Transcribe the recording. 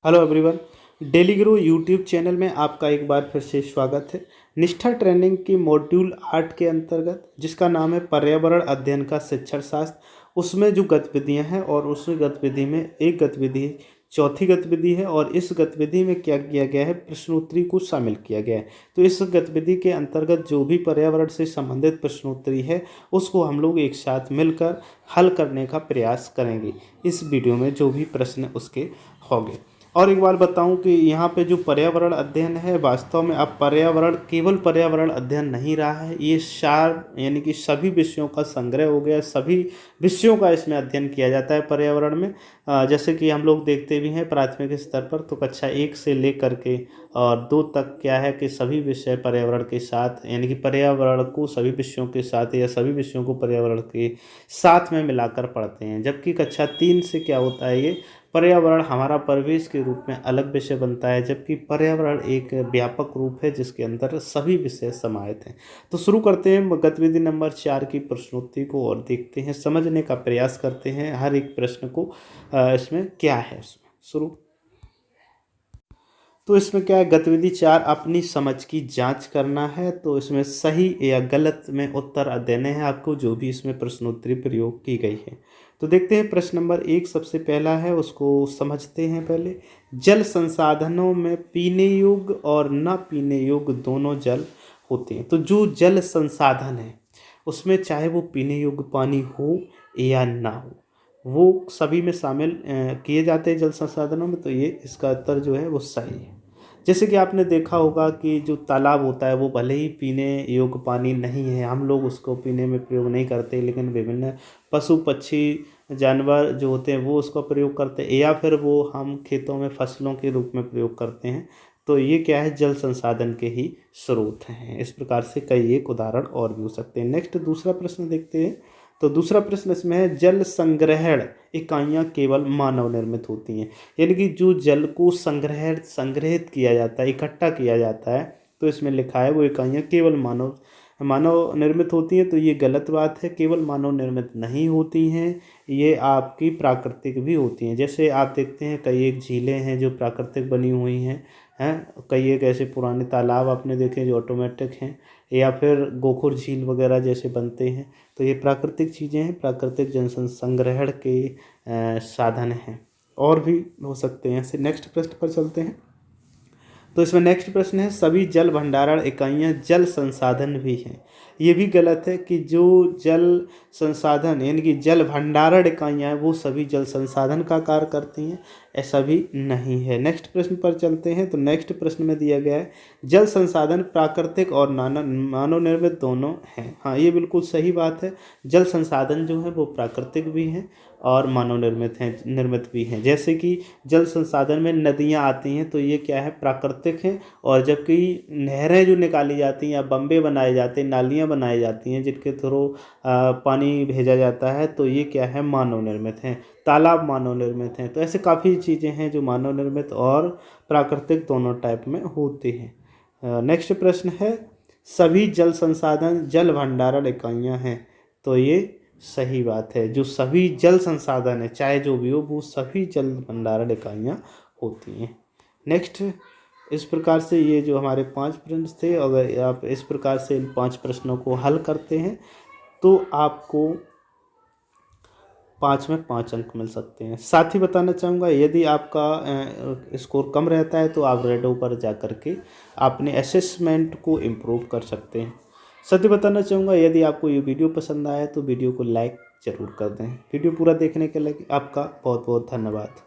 Hello everyone. Daily गुरु YouTube channel में आपका एक बार फिर से स्वागत है। निष्ठा ट्रेनिंग की मॉड्यूल 8 के अंतर्गत जिसका नाम है पर्यावरण अध्ययन का शिक्षण शास्त्र, उसमें जो गतिविधियां हैं और उस गतिविधि में एक गतिविधि चौथी गतिविधि है और इस गतिविधि में क्या किया गया है, प्रश्नोत्तरी को शामिल किया गया है। तो इस गतिविधि के अंतर्गत जो भी पर्यावरण से संबंधित प्रश्नोत्तरी है उसको हम लोग एक साथ मिलकर हल करने का प्रयास करेंगे। इस वीडियो में जो भी प्रश्न उसके होंगे। और एक बार बताऊं कि यहाँ पे जो पर्यावरण अध्ययन है, वास्तव में अब पर्यावरण केवल पर्यावरण अध्ययन नहीं रहा है, ये यानी कि सभी विषयों का संग्रह हो गया। सभी विषयों का इसमें अध्ययन किया जाता है पर्यावरण में। जैसे कि हम लोग देखते भी हैं प्राथमिक स्तर पर, तो कक्षा 1 से लेकर के और 2 तक क्या है कि सभी विषय पर्यावरण के साथ, यानी कि पर्यावरण को सभी विषयों के साथ या सभी विषयों को पर्यावरण के साथ में मिलाकर पढ़ते हैं। जबकि कक्षा 3 से क्या होता है, ये पर्यावरण हमारा परिवेश के रूप में अलग विषय बनता है, जबकि पर्यावरण एक व्यापक रूप है जिसके अंदर सभी विषय समाहित हैं। तो शुरू करते हैं गतिविधि नंबर 4 की प्रश्नोत्तरी को और देखते हैं, समझने का प्रयास करते हैं हर एक प्रश्न को। इसमें क्या है, इसमें शुरू। तो इसमें क्या है, गतिविधि 4 अपनी समझ की जांच करना है। तो इसमें सही या गलत में उत्तर देने हैं आपको, जो भी इसमें प्रश्नोत्तरी प्रयोग की गई है। तो देखते हैं प्रश्न नंबर 1 सबसे पहला है, उसको समझते हैं पहले। जल संसाधनों में पीने योग्य और न पीने योग्य दोनों जल होते हैं। तो जो जल संसाधन है उसमें चाहे वो पीने योग्य पानी हो या ना हो, वो सभी में शामिल किए जाते हैं जल संसाधनों में। तो ये इसका उत्तर जो है वो सही है। जैसे कि आपने देखा होगा कि जो तालाब होता है वो भले ही पीने योग्य पानी नहीं है, हम लोग उसको पीने में प्रयोग नहीं करते, लेकिन विभिन्न पशु पक्षी जानवर जो होते हैं वो उसका प्रयोग करते हैं, या फिर वो हम खेतों में फसलों के रूप में प्रयोग करते हैं। तो ये क्या है, जल संसाधन के ही स्रोत हैं। इस प्रकार से कई एक उदाहरण और भी हो सकते हैं। नेक्स्ट दूसरा प्रश्न देखते हैं। तो दूसरा प्रश्न इसमें है, जल संग्रहण इकाइयाँ केवल मानव निर्मित होती हैं। यानी कि जो जल को संग्रहित किया जाता है, इकट्ठा किया जाता है, तो इसमें लिखा है वो इकाइयाँ केवल मानव निर्मित होती हैं। तो ये गलत बात है, केवल मानव निर्मित नहीं होती हैं, ये आपकी प्राकृतिक भी होती हैं। जैसे आप देखते हैं कई एक झीलें हैं जो प्राकृतिक बनी हुई हैं, कई एक ऐसे पुराने तालाब आपने देखे जो ऑटोमेटिक हैं, या फिर गोखुर झील वगैरह जैसे बनते हैं। तो ये प्राकृतिक चीज़ें हैं, प्राकृतिक जल संग्रहण के साधन हैं, और भी हो सकते हैं ऐसे। नेक्स्ट प्रश्न पर चलते हैं। तो इसमें नेक्स्ट प्रश्न है, सभी जल भंडारण इकाइयाँ जल संसाधन भी हैं। ये भी गलत है कि जो जल संसाधन यानी कि जल भंडारण इकाइयाँ हैं वो सभी जल संसाधन का कार्य करती हैं, ऐसा भी नहीं है। नेक्स्ट प्रश्न पर चलते हैं। तो नेक्स्ट प्रश्न में दिया गया है, जल संसाधन प्राकृतिक और मानव निर्मित दोनों हैं। हाँ, ये बिल्कुल सही बात है। जल संसाधन जो है वो प्राकृतिक भी हैं और मानव निर्मित भी हैं। जैसे कि जल संसाधन में नदियाँ आती हैं, तो ये क्या है, प्राकृतिक हैं। और जबकि नहरें जो निकाली जाती हैं या बम्बे बनाए जाते हैं, नालियाँ बनाई जाती हैं जिनके थ्रू पानी भेजा जाता है, तो ये क्या है, मानव निर्मित हैं। तालाब मानव निर्मित हैं। तो ऐसे काफ़ी चीज़ें हैं जो मानव निर्मित और प्राकृतिक दोनों टाइप में होती हैं। नेक्स्ट प्रश्न है, सभी जल संसाधन जल भंडारण इकाइयाँ हैं। तो ये सही बात है, जो सभी जल संसाधन है चाहे जो भी हो वो सभी जल भंडारण इकाइयाँ होती हैं। नेक्स्ट, इस प्रकार से ये जो हमारे 5 प्रश्न थे, अगर आप इस प्रकार से इन 5 प्रश्नों को हल करते हैं तो आपको 5 में 5 अंक मिल सकते हैं। साथ ही बताना चाहूँगा, यदि आपका स्कोर कम रहता है तो आप रेडो पर जा कर के अपने असेसमेंट को इम्प्रूव कर सकते हैं। साथ ही बताना चाहूँगा, यदि आपको ये वीडियो पसंद आया तो वीडियो को लाइक ज़रूर कर दें। वीडियो पूरा देखने के लिए आपका बहुत बहुत धन्यवाद।